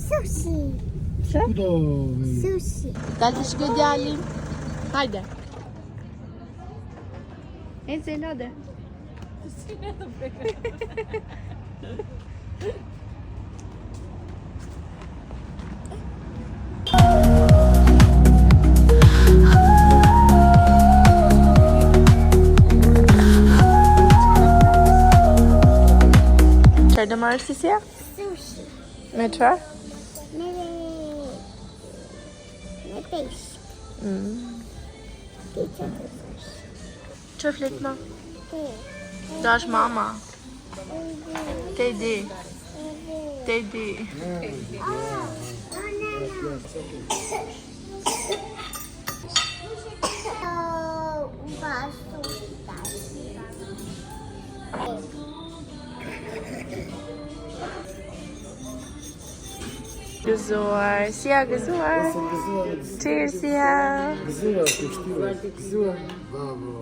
Sushi. Sushi. Dalë të shkoj djalin. Hajde. Ece, hajde. Çfarë do marrësh si? Sushi. Me çfarë? Me peish. Pizza. Çfarë flet ma? Dash mama. Te di. Te di. Gëzuar, si ja gëzuar? Cheers, si ja? Gëzuar. Bravo.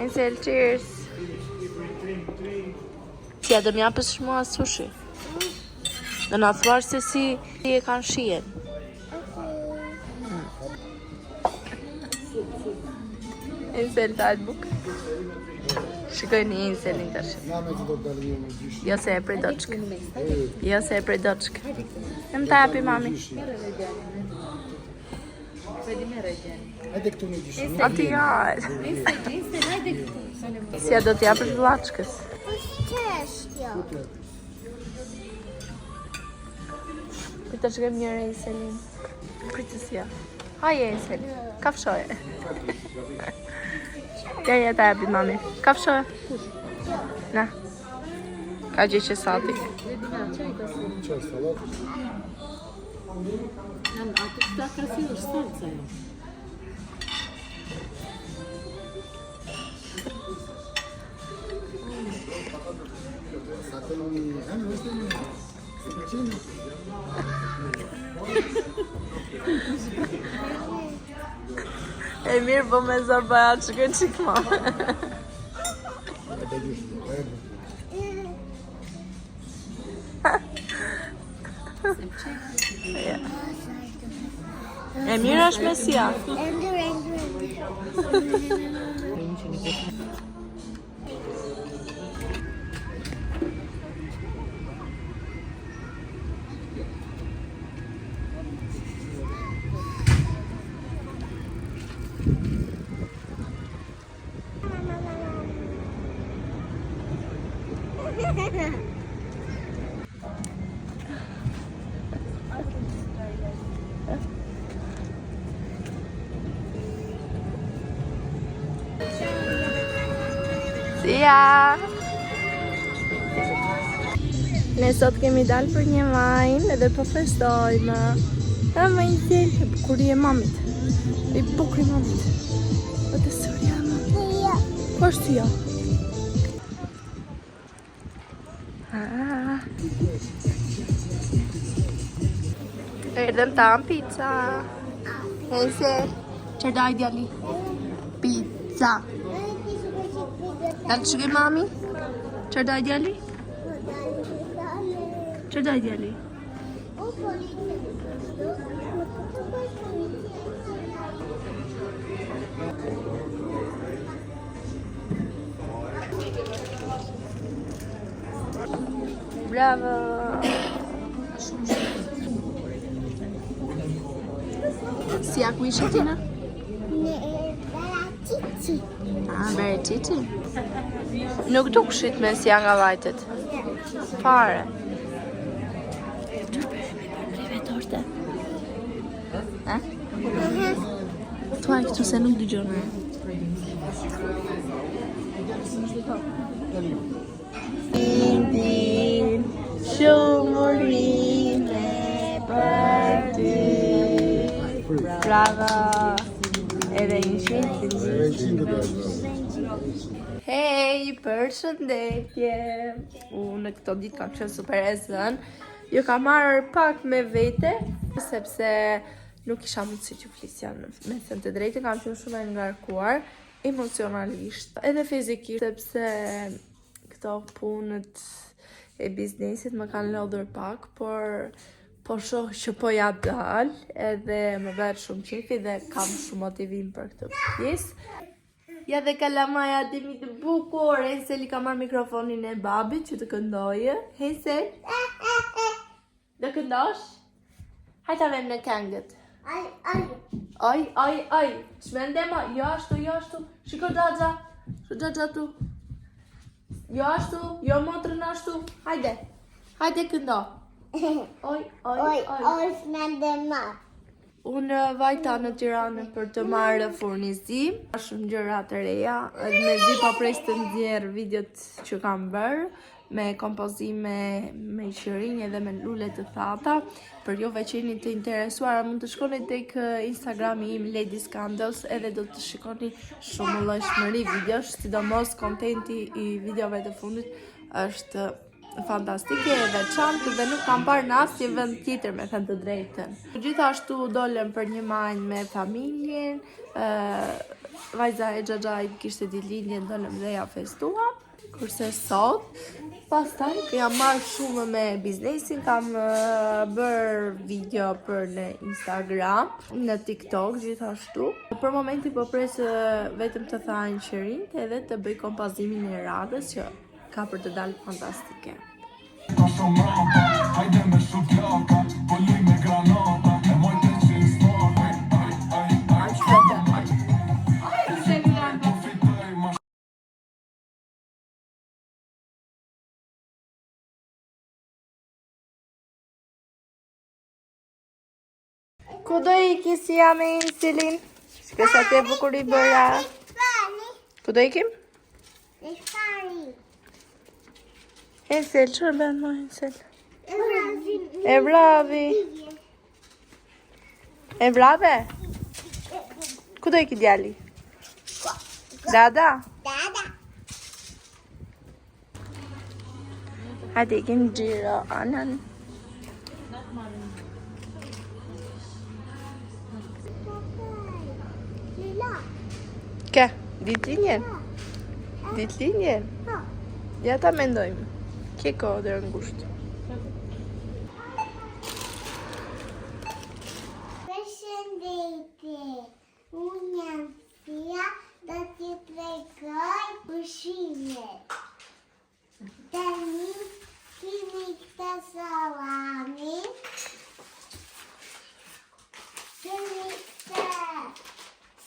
Ensel, cheers. Si ja do m'japësh mua sushi? Dhe na thuar se si e kanë shijen. Ensel tajt buk. Shikoj një Enselin tash. Jo se e prej doçk. Jo se e prej doçk. Më ta japi mami. Hajde këtu një gjishë. Ati jarë. Si ja do t'japësh vllaçkës. Pita shkëm njërë Enselin. Pritësia. Haje Ensel, kafshoje. Ja ta japi mami. Kafshoje. Na. Ka gjë që sati. Çaj sallat. А тут так красиво ж солнце. E mirë, po me zor bëja që këtë qikë ma. E mirë është me sia. Sia! Ne sot kemi dalë për një vajnë edhe po festojmë. E më i tjelë, e bukuri e mamit. E bukuri mamit. O të surja ma. Po është jo? Erdhëm tam pizza. Ensel, që daj djali? Pizza. Dalë të shkoj mami? Që daj djali? Që daj djali? Bravo! Si a ku ishe tina? Bere Cici? Nuk dukshit me si nga vajtet. Fare. Qërë torte? Thuaj këtu se nuk dëgjone. Din, shumurime për ty. Bravo! Edhe një Hej, përshëndetje! Në këto ditë kam qenë super e zënë. Jo kam marrë pak me vete, sepse nuk isha mundësi që flisja me thënë të drejtë, kam qenë shumë e ngarkuar, emocionalisht, edhe fizikisht, sepse këto punët e biznesit më kanë lodhur pak, por po shoh që po ja dal, edhe më bëhet shumë qefi dhe kam shumë motivim për këtë pjesë. Ja dhe kalamaja Dimi të bukur, Hensel I ka marrë mikrofonin e babit që të këndojë. Hensel? Do këndosh? Hajta vem në këngët. Aj. Shmende ma, jo ashtu. Shiko Xhaxha. Xhaxha tu. Jo ashtu, jo motrën ashtu. Hajde këndo. Oj, shmende ma. Unë vajta në Tiranë për të marrë furnizim. Ka shumë gjëra të reja. Mezi po pres të nxjerr videot që kam bërë me kompozime me qërinj edhe me lule të thata. Për juve që jeni të interesuar, mund të shkoni tek Instagrami im Lady Scandals edhe do të shikoni shumë llojshmëri videosh, sidomos kontenti I videove të fundit është fantastike e veçantë dhe nuk kam parë në asnjë vend tjetër, me thënë të drejtën. Gjithashtu dolëm për një majnë me familjen, vajza e Xhaxhait kishte ditëlindjen, dolëm dhe ja festuam. Kurse sot, pastaj jam marrë shumë me biznesin, kam bërë video për në Instagram, në TikTok gjithashtu. Për momentin po pres vetëm të thajnë qërinjt edhe të bëj kompozimin e radhës që ka për të dalë fantastike. Ku do iki si jam e Henselin? Shke sa te bukur I bëra. Ku do ikim? Në shpari. Hensel, çfarë bën më Hensel? E vravi. E vrave? Ku do iki djali? Dada? Dada. Hajde ikim xhiro anan. Lila. Ka, ditëlindjen? Ditëlindjen? Ja ta mendojmë. Ke kohë deri në ngushtë. Përshëndetje. Unë jam Sia, do t'i tregoj pushimet. Tani kemi këtë salamin. Kemi këtë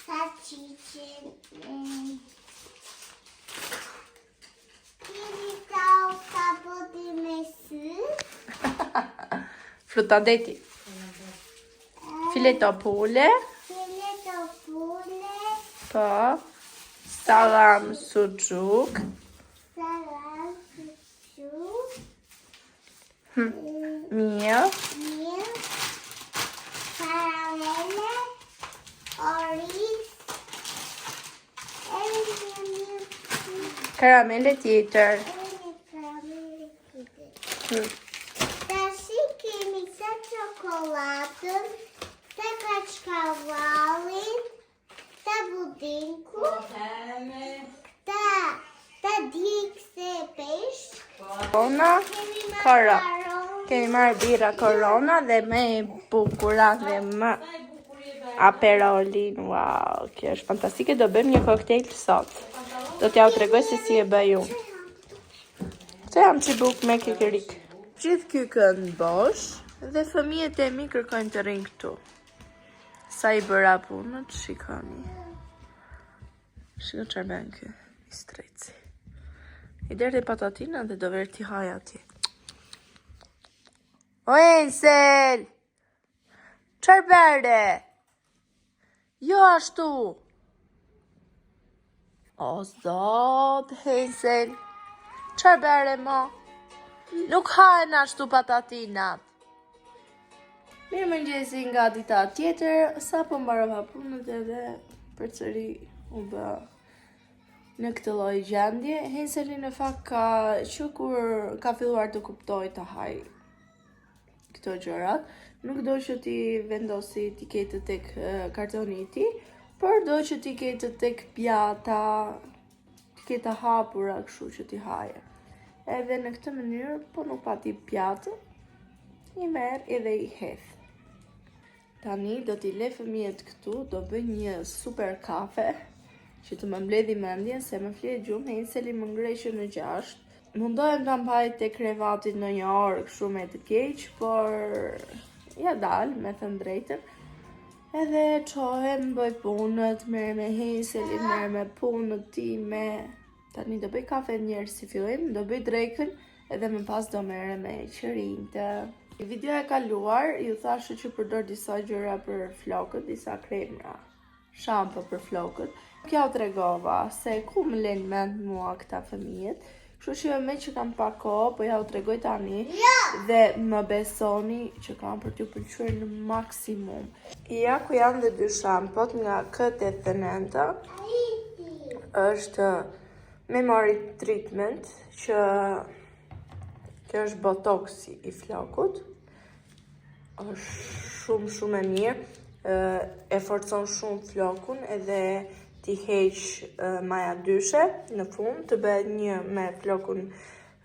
salçiçin. Kemi salsa bodi me sy. Frutadeti. Fileto pule. Fileto pule. Po. Salam sucuk. Salam sucuk. Miel. Karamele. Oriz. Karamele tjetër. Tashi kemi të çokoladën, të kaçkavallin, të budinku, të djegse pesh. Corona. Kemi marrë birra Corona dhe më e bukura dhe më Aperolin. Wow, kjo është fantastike. Do bëjmë një koktejl sot. Do t'ja u tregoj se si e bëj unë. Këtë jam çibuk me kekerik. Gjithë ky kënd bosh dhe fëmijët e mi kërkojnë të rinë këtu. Sa I bëra punët, shikoni. Shikoni çfarë bën ky I streci. I derdhi patatina dhe do ver t'i haj atje. O Hensel! Çfarë bëre? Jo ashtu. O zot, Hensel. Çfarë bëre mo? Nuk hahen ashtu patatinat. Mirë mëngjesi nga dita tjetër, sa po mbarova punët edhe përsëri u bë në këtë lloj gjendje. Henseli në fakt ka që kur ka filluar të kuptoj të haj këto gjërat, nuk do që ti vendosi etiketët tek kartoni I tij, por do që ti ketë tek pjata, ti ketë hapura kështu që ti haje. Edhe në këtë mënyrë, po nuk pati pjatë, I merr edhe i hedh. Tani do t'i le fëmijët këtu, do bëj një super kafe që të më mbledhi mendjen se më flet gjumë Henseli më ngreshën në 6. Mundohem ta mbaj te krevati në një orë kështu me të keq, por ja dal, me thënë drejtën. Edhe çohem, bëj punët, merr me Henselin, merr me punët time. Tani do bëj kafe njerë si fillim, do bëj drekën, edhe më pas do merre me qërinjtë. Në video e kaluar, ju thashë që përdor disa gjëra për flokët, disa kremra, shampo për flokët. Kjo u tregova se ku më lënë mend mua këta fëmijët. Kështu që me që kam pak kohë, po ja u tregoj tani dhe më besoni që kam për t'ju pëlqyer në maksimum. Ja ku janë dhe 2 shampot nga K89. Është Memory Treatment, që kjo është botoksi i flokut. Është shumë e mirë, e forcon shumë flokun edhe t'i heq maja dyshe në fund, të bëhet një me flokun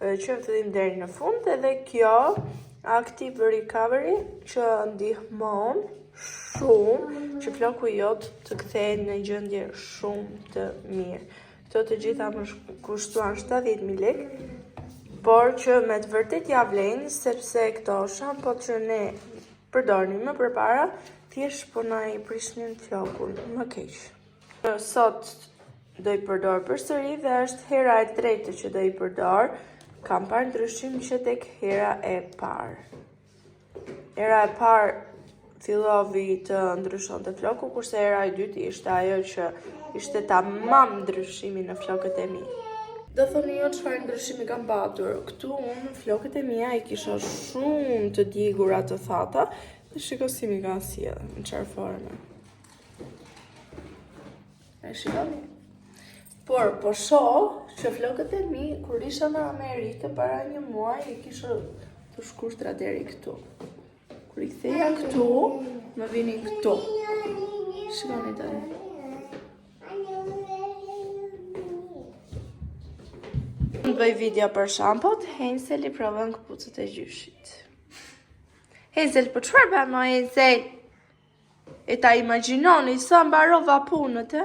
që në fillim deri në fund, edhe kjo Active Recovery që ndihmon shumë që floku jot të kthehet në gjendje shumë të mirë. Këto të gjitha më kushtuan 70.000 lekë, por që me të vërtet ja vlen, sepse këto shampot që ne përdornim më përpara, thjesht po na i prishnin flokun më keq. Sot do i përdor përsëri dhe është hera e tretë që do i përdor. Kam parë ndryshim që tek hera e parë. Hera e parë fillovi të ndryshonte floku, kurse hera e dytë ishte ajo që ishte tamam ndryshimi në flokët e mi. Do thoni jo çfarë ndryshimi kam patur. Këtu unë flokët e mia i kisha shumë të djegura të thata, dhe shiko si mi ka sjell në çfarë forme. E shikoni. Por po shoh që flokët e mi kur isha në Amerikë para një muaji i kisha të shkurtra deri këtu. Kur i ktheja këtu, më vinin këtu. Shikoni tani. Në bëj video për shampot, Hensel i provon këpucët e gjyshit. Hensel, po çfarë bën më Hensel? E ta imagjinoni sa mbarova punët, e?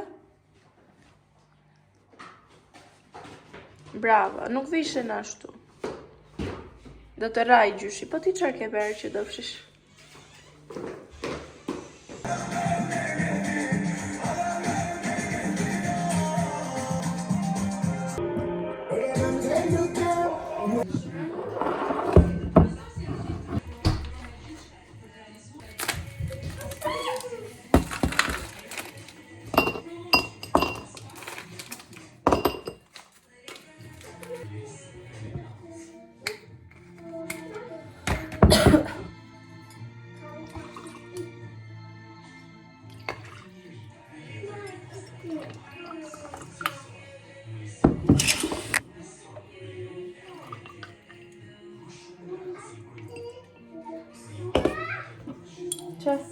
Brava, nuk vishen ashtu. Do të raj gjyshi, po ti çfarë ke bërë që do fshish? Çfarë?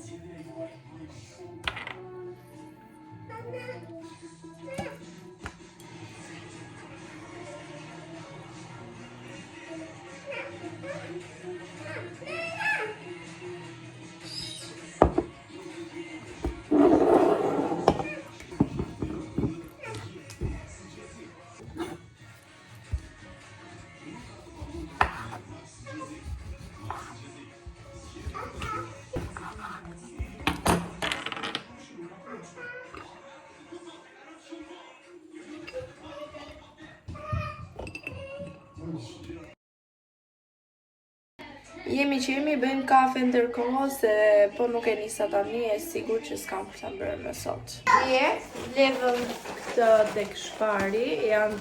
Jemi bëjmë kafe ndërkohë se po nuk e nisa tani, e sigur që s'kam për ta bërë më sot. Levëm këtë tek shpari, janë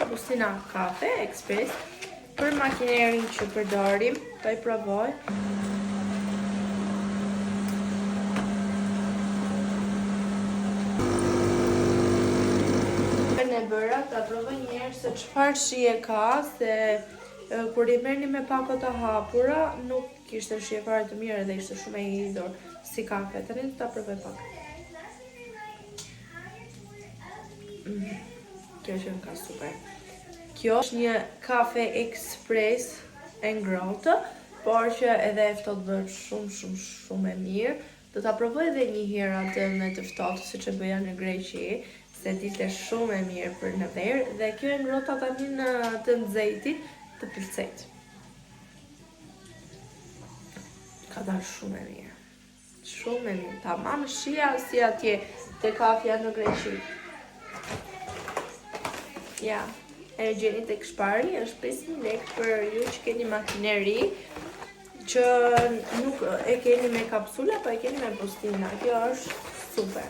bustina kafe ekspres për makinerin që përdorim, po i provoj. E bëra ta provoj njerë se çfarë shije ka, se kur i merrni me pako të hapura, nuk kishte shije fare të mirë dhe ishte shumë e hidhur si kafe. Tani do ta provoj pak. Kjo që ka super. Kjo është një kafe ekspres e ngrohtë, por që edhe e ftohtë bëhet shumë e mirë. Do ta provoj edhe një herë atë me të ftohtë siç e bëja në Greqi, se dilte shumë e mirë për në verë dhe kjo e ngrota tani në të nxehtit të pëlqejt. Ka dalë shumë e mirë. Shumë e mirë. Tamam shija si atje te kafja në Greqi. Ja, e gjeni tek Shpari, është 5.000 lekë për ju që keni makineri, që nuk e keni me kapsula, po e keni me postina. Kjo është super.